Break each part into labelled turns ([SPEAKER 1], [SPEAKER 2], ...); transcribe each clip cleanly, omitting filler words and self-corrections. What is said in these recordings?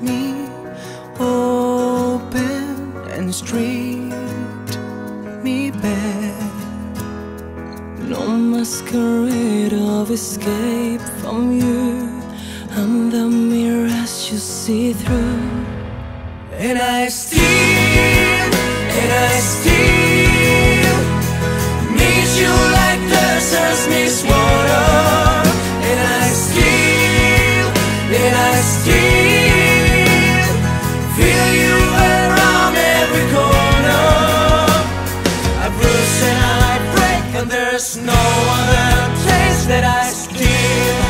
[SPEAKER 1] me open and straight me back. No masquerade of escape from you. I'm the mirrors you see through. And I still need you like the sun's miss water. And I still feel you around every corner. I bruise and I break, and there's no other place that I still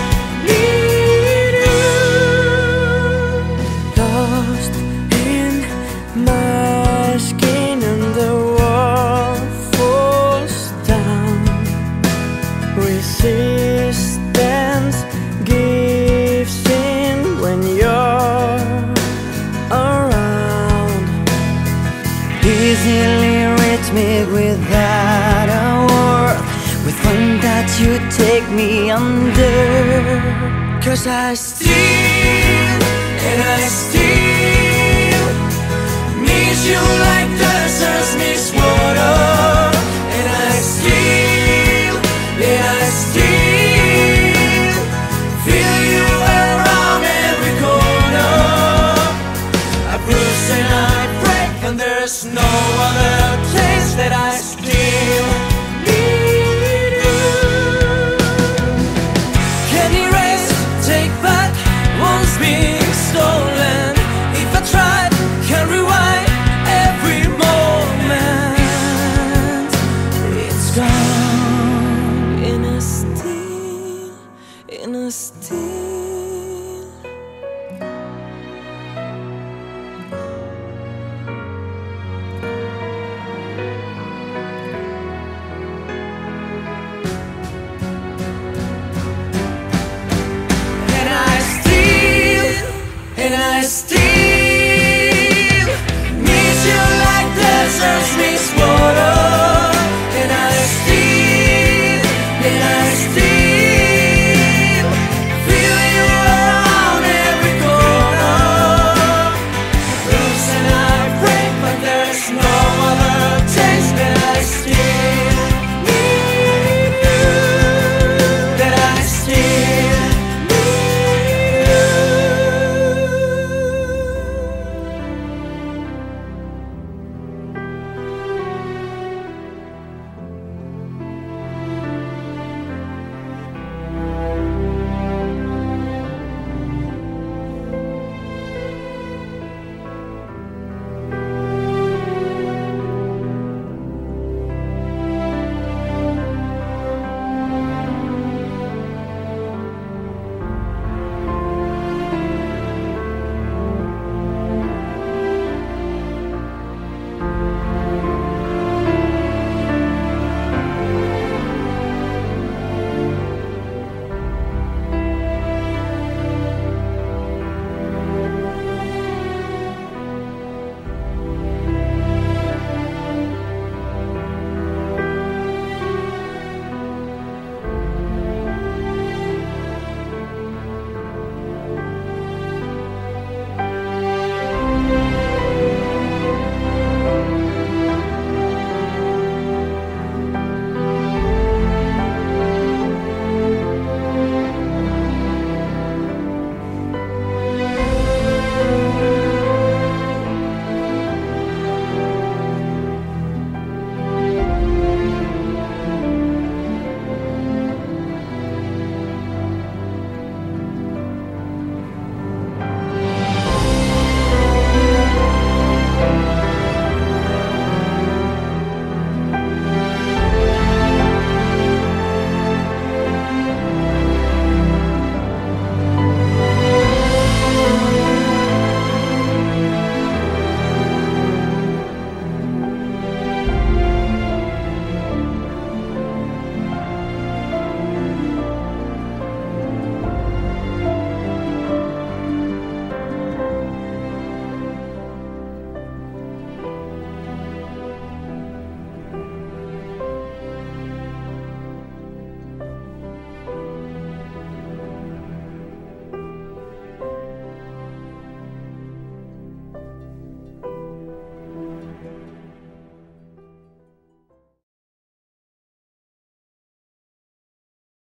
[SPEAKER 1] need you. Lost in my skin and the wall falls down. Resistance gives in when you're around. Easily reach me without a word. With one touch you take me under. 'Cause I still